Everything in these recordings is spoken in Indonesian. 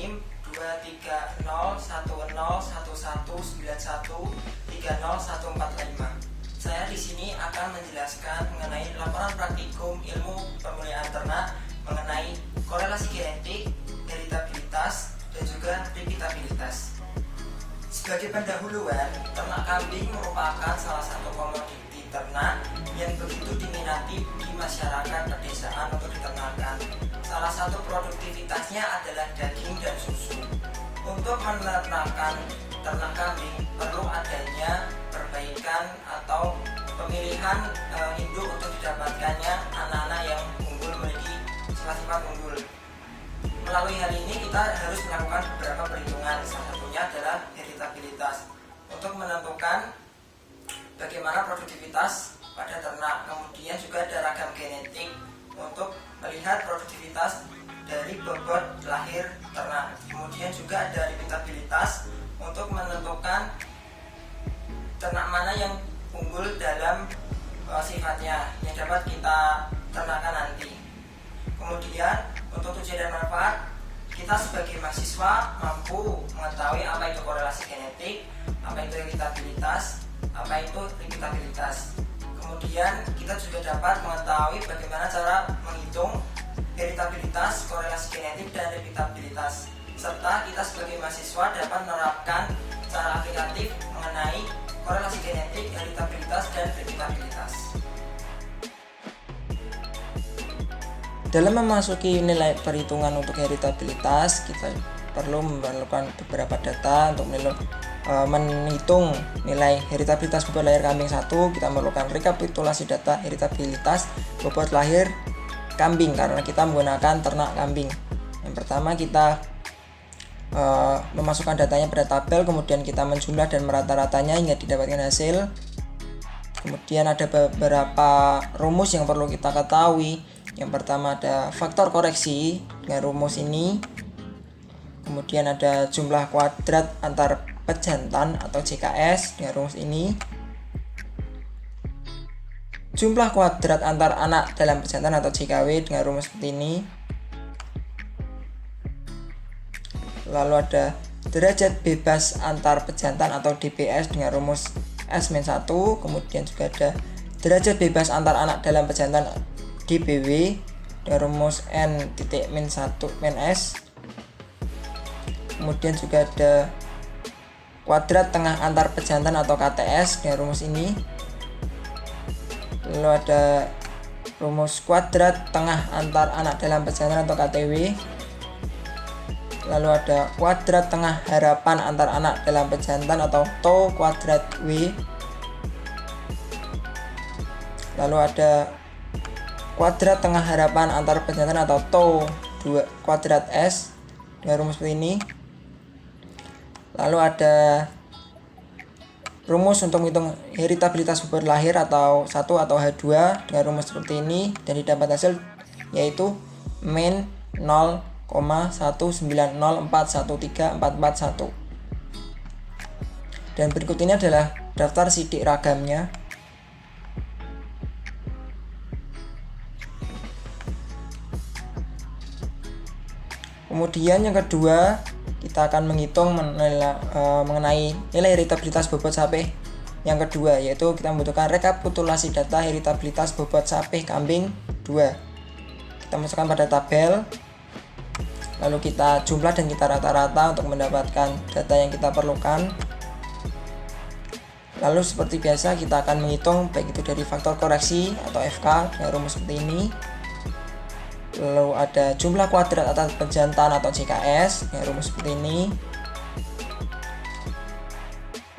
NIM 230101191301445. Saya di sini akan menjelaskan mengenai laporan praktikum ilmu pemulihan ternak mengenai korelasi genetik, heritabilitas, dan juga repeatabilitas. Sebagai pendahuluan, ternak kambing merupakan salah satu komoditi ternak yang begitu diminati di masyarakat pedesaan untuk diternakan. Salah satu produktivitasnya adalah daging dan susu. Untuk menernakan ternak kambing perlu adanya perbaikan atau pemilihan induk untuk didapatkannya anak-anak yang unggul memiliki sifat-sifat unggul. Melalui hal ini kita harus melakukan beberapa perhitungan. Salah satunya adalah heritabilitas untuk menentukan bagaimana produktivitas pada ternak. Kemudian juga ada ragam genetik untuk melihat produktivitas dari bobot lahir ternak. Kemudian juga ada repeatabilitas untuk menentukan ternak mana yang unggul dalam sifatnya yang dapat kita ternakan nanti. Kemudian untuk tujuan dan manfaat, kita sebagai mahasiswa mampu mengetahui apa itu korelasi genetik, apa itu heritabilitas, apa itu repeatabilitas. Kemudian kita juga dapat mengetahui bagaimana cara menghitung heritabilitas, korelasi genetik, dan repeatabilitas. Serta kita sebagai mahasiswa dapat menerapkan cara aplikatif mengenai korelasi genetik, heritabilitas, dan repeatabilitas. Dalam memasuki nilai perhitungan untuk heritabilitas, kita perlu memerlukan beberapa data untuk menghitung nilai heritabilitas bobot lahir kambing 1. Kita memerlukan rekapitulasi data heritabilitas bobot lahir kambing karena kita menggunakan ternak kambing. Yang pertama kita memasukkan datanya pada tabel, kemudian kita menjumlah dan merata-ratanya hingga didapatkan hasil. Kemudian ada beberapa rumus yang perlu kita ketahui. Yang pertama ada faktor koreksi dengan rumus ini. Kemudian ada jumlah kuadrat antar pejantan atau JKS dengan rumus ini. Jumlah kuadrat antar anak dalam pejantan atau JKW dengan rumus seperti ini. Lalu ada derajat bebas antar pejantan atau DBS dengan rumus S-1. Kemudian juga ada derajat bebas antar anak dalam pejantan DBW dengan rumus N-1-S. Kemudian juga ada kuadrat tengah antar pejantan atau KTS dengan rumus ini. Lalu ada rumus kuadrat tengah antar anak dalam pejantan atau KTW. Lalu ada kuadrat tengah harapan antar anak dalam pejantan atau TO kuadrat W. Lalu ada kuadrat tengah harapan antar pejantan atau TO kuadrat S dengan rumus seperti ini. Lalu ada rumus untuk menghitung heritabilitas bobot lahir atau 1 atau H2 dengan rumus seperti ini, dan didapat hasil yaitu min 0,190413441. Dan berikut ini adalah daftar sidik ragamnya. Kemudian yang kedua, kita akan menghitung mengenai nilai heritabilitas bobot sapi yang kedua, yaitu kita membutuhkan rekapitulasi data heritabilitas bobot sapi kambing 2. Kita masukkan pada tabel, lalu kita jumlah dan kita rata-rata untuk mendapatkan data yang kita perlukan. Lalu seperti biasa kita akan menghitung baik itu dari faktor koreksi atau FK dengan rumus seperti ini. Lalu ada jumlah kuadrat atas pejantan atau JKS dengan rumus seperti ini.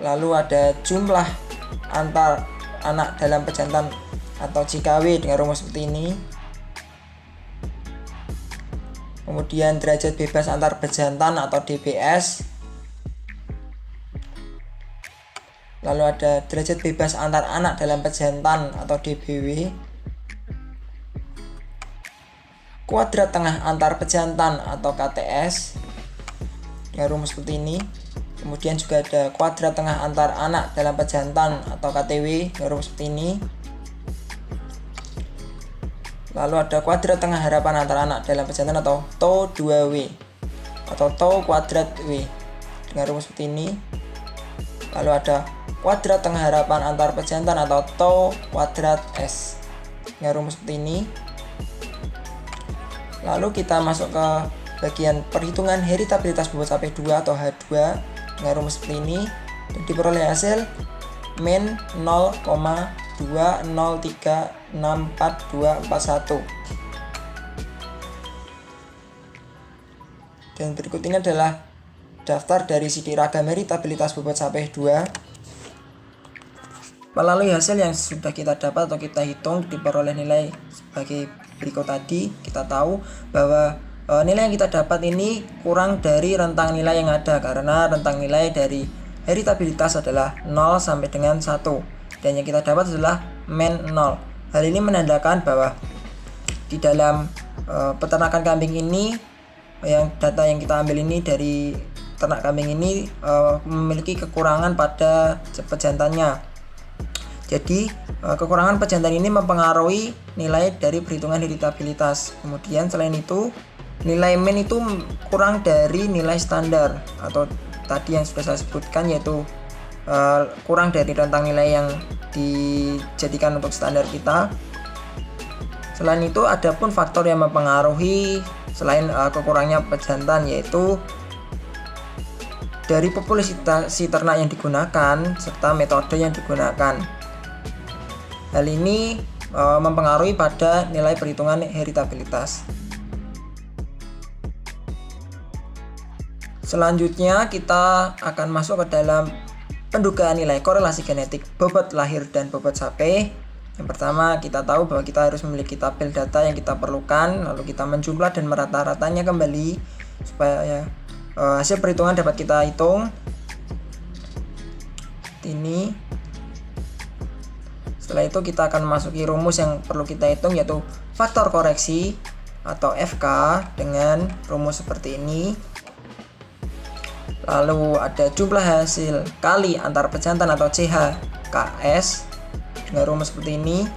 Lalu ada jumlah antar anak dalam pejantan atau JKW dengan rumus seperti ini. Kemudian derajat bebas antar pejantan atau DBS. Lalu ada derajat bebas antar anak dalam pejantan atau DBW. Kuadrat tengah antar pejantan atau KTS dengan rumus seperti ini. Kemudian juga ada kuadrat tengah antar anak dalam pejantan atau KTW dengan rumus seperti ini. Lalu ada kuadrat tengah harapan antar anak dalam pejantan atau TO2W. atau tau kuadrat W dengan rumus seperti ini. Lalu ada kuadrat tengah harapan antar pejantan atau tau kuadrat S dengan rumus seperti ini. Lalu kita masuk ke bagian perhitungan heritabilitas bobot sampai 2 atau H2 dengan rumus seperti ini, dan diperoleh hasil min 0,203644241. Dan berikut ini adalah daftar dari CD ragam heritabilitas bobot sampai 2. Melalui hasil yang sudah kita dapat atau kita hitung, diperoleh nilai sebagai berikut tadi. Kita tahu bahwa nilai yang kita dapat ini kurang dari rentang nilai yang ada, karena rentang nilai dari heritabilitas adalah 0 sampai dengan 1, dan yang kita dapat adalah min 0. Hal ini menandakan bahwa di dalam peternakan kambing ini, yang data yang kita ambil ini dari ternak kambing ini memiliki kekurangan pada pejantannya. Jadi kekurangan pejantan ini mempengaruhi nilai dari perhitungan heritabilitas. Kemudian selain itu, nilai min itu kurang dari nilai standar atau tadi yang sudah saya sebutkan, yaitu kurang dari rentang nilai yang dijadikan untuk standar kita. Selain itu, ada pun faktor yang mempengaruhi selain kekurangnya pejantan, yaitu dari populasi ternak yang digunakan serta metode yang digunakan. Hal ini mempengaruhi pada nilai perhitungan heritabilitas. Selanjutnya kita akan masuk ke dalam pendugaan nilai korelasi genetik bobot lahir dan bobot sapi. Yang pertama, kita tahu bahwa kita harus memiliki tabel data yang kita perlukan, lalu kita menjumlah dan merata-ratanya kembali supaya hasil perhitungan dapat kita hitung. Ini. Setelah itu kita akan masuki rumus yang perlu kita hitung, yaitu faktor koreksi atau FK dengan rumus seperti ini. Lalu ada jumlah hasil kali antar pejantan atau CHKS dengan rumus seperti ini.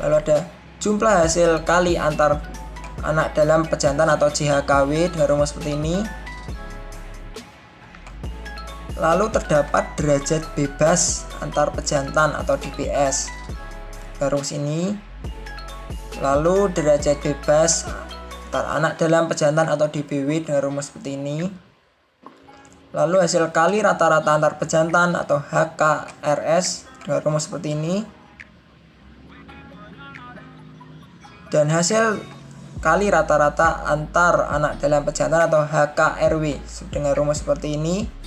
Lalu ada jumlah hasil kali antar anak dalam pejantan atau JHKW dengan rumus seperti ini. Lalu terdapat derajat bebas antar pejantan atau DBS dengan rumus ini. Lalu derajat bebas antar anak dalam pejantan atau DBW dengan rumus seperti ini. Lalu hasil kali rata-rata antar pejantan atau HKRS dengan rumus seperti ini. Dan hasil kali rata-rata antar anak dalam pejantan atau HKRW dengan rumus seperti ini.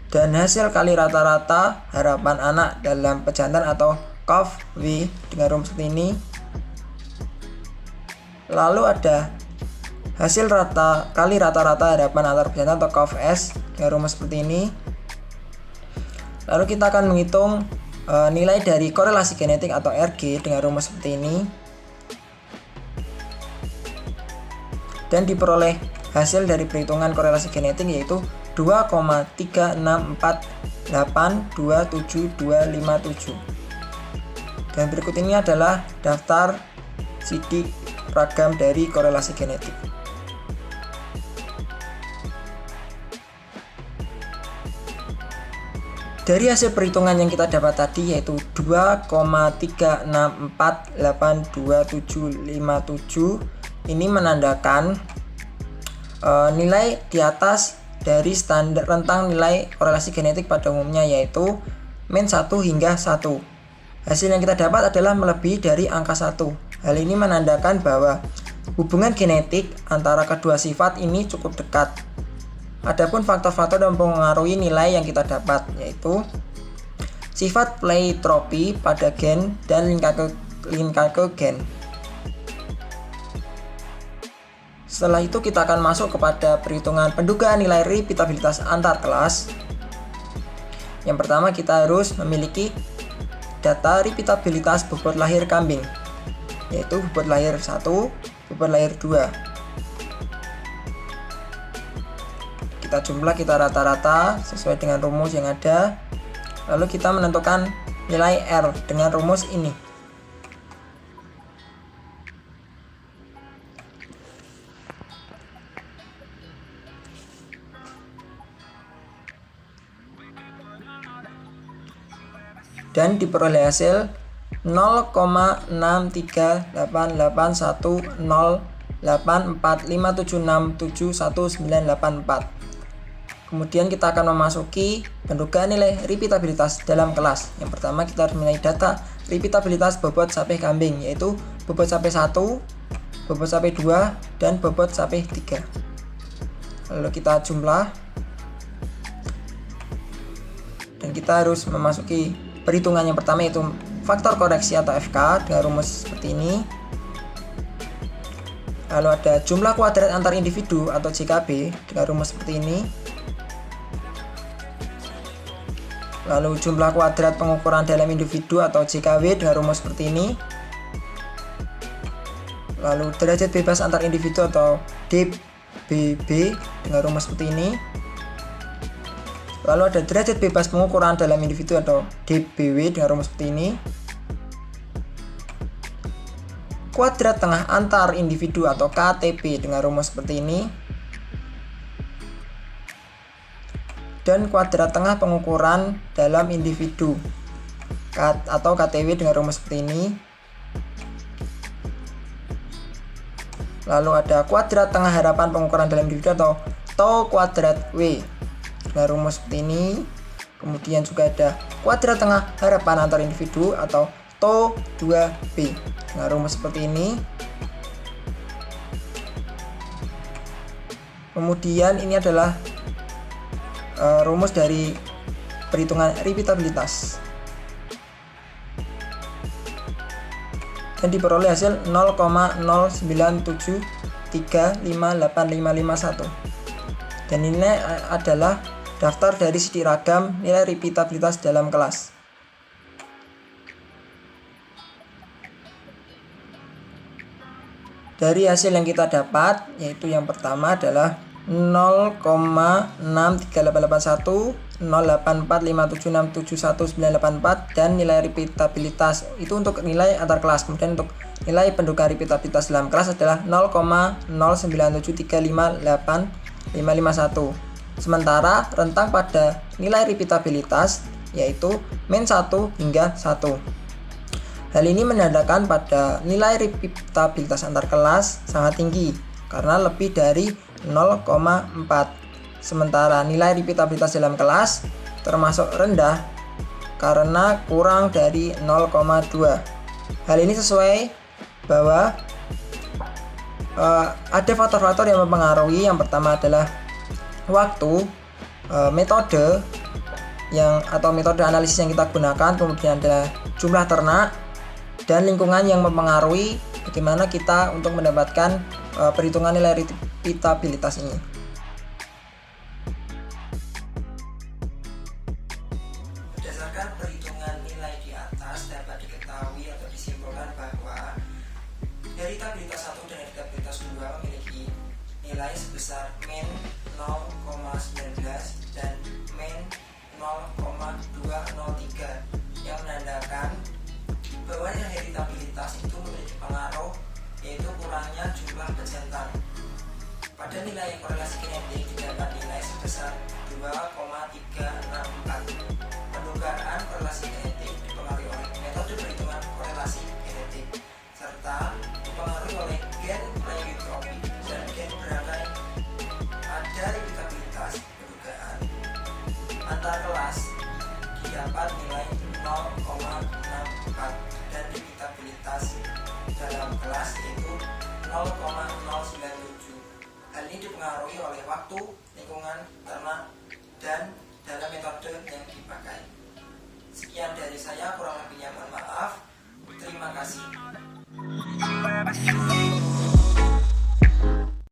Dan hasil kali rata-rata harapan anak dalam pejantan atau COV-W dengan rumus seperti ini. Lalu ada hasil kali rata-rata harapan antar pejantan atau COV-S dengan rumus seperti ini. Lalu kita akan menghitung nilai dari korelasi genetik atau RG dengan rumus seperti ini. Dan diperoleh hasil dari perhitungan korelasi genetik, yaitu 2,364827257. Dan berikut ini adalah daftar CD ragam dari korelasi genetik. Dari hasil perhitungan yang kita dapat tadi, yaitu 2,364827257, ini menandakan nilai di atas dari standar rentang nilai korelasi genetik pada umumnya, yaitu min 1 hingga 1. Hasil yang kita dapat adalah melebihi dari angka 1. Hal ini menandakan bahwa hubungan genetik antara kedua sifat ini cukup dekat. Adapun faktor-faktor yang mempengaruhi nilai yang kita dapat, yaitu sifat pleitropi pada gen dan linkage gen. Setelah itu kita akan masuk kepada perhitungan pendugaan nilai repeatabilitas antar kelas. Yang pertama, kita harus memiliki data repeatabilitas bobot lahir kambing, yaitu bobot lahir 1, bobot lahir 2. Kita jumlah, kita rata-rata sesuai dengan rumus yang ada. Lalu kita menentukan nilai R dengan rumus ini. dan diperoleh hasil 0,6381084576719194. Kemudian kita akan memasuki pendugaan nilai repeatabilitas dalam kelas. Yang pertama kita harus menilai data repeatabilitas bobot sapi kambing, yaitu bobot sapi 1, bobot sapi 2, dan bobot sapi 3. Lalu kita jumlah, dan kita harus memasuki perhitungan yang pertama, yaitu faktor koreksi atau FK dengan rumus seperti ini. Lalu ada jumlah kuadrat antar individu atau JKB dengan rumus seperti ini. Lalu jumlah kuadrat pengukuran dalam individu atau JKW dengan rumus seperti ini. Lalu derajat bebas antar individu atau DBB dengan rumus seperti ini. Lalu ada derajat bebas pengukuran dalam individu atau DBW dengan rumus seperti ini. Kuadrat tengah antar individu atau KTP dengan rumus seperti ini. Dan kuadrat tengah pengukuran dalam individu atau KTW dengan rumus seperti ini. Lalu ada kuadrat tengah harapan pengukuran dalam individu atau tau kuadrat W dengan rumus seperti ini. Kemudian juga ada kuadrat tengah harapan antar individu atau tau 2B dengan rumus seperti ini. Kemudian ini adalah rumus dari perhitungan repeatabilitas, dan diperoleh hasil 0,0973585551. Dan ini adalah daftar dari sidik ragam nilai repeatabilitas dalam kelas. Dari hasil yang kita dapat, yaitu yang pertama adalah 0,63881, 08457671984, dan nilai repeatabilitas itu untuk nilai antar kelas. Kemudian untuk nilai pendugaan repeatabilitas dalam kelas adalah 0,0973585551. Sementara rentang pada nilai repeatabilitas yaitu min 1 hingga 1. Hal ini menandakan pada nilai repeatabilitas antar kelas sangat tinggi karena lebih dari 0,4. Sementara nilai repeatabilitas dalam kelas termasuk rendah karena kurang dari 0,2. Hal ini sesuai bahwa ada faktor-faktor yang mempengaruhi. Yang pertama adalah waktu, metode atau metode analisis yang kita gunakan, kemudian adalah jumlah ternak, dan lingkungan yang mempengaruhi bagaimana kita untuk mendapatkan perhitungan nilai repeatabilitas ini. Berdasarkan perhitungan nilai di atas dapat diketahui atau disimpulkan bahwa heritabilitas 1 dan heritabilitas 2 memiliki nilai sebesar min 0,19 dan min 0,203 yang menandakan bahwa nilai heritabilitas itu memiliki pengaruh, yaitu kurangnya jumlah pejantan. Pada nilai korelasi genetik didapat nilai sebesar 2,364. Pendugaan korelasi genetik dipengaruhi oleh metode perhitungan korelasi genetik serta dipengaruhi oleh gen pleiotropi dan gen Brakay. Pada repeatabilitas pendugaan antar kelas didapat nilai 0,64 dan repeatabilitas dalam kelas yaitu 0,097. Hal ini dipengaruhi oleh waktu, lingkungan,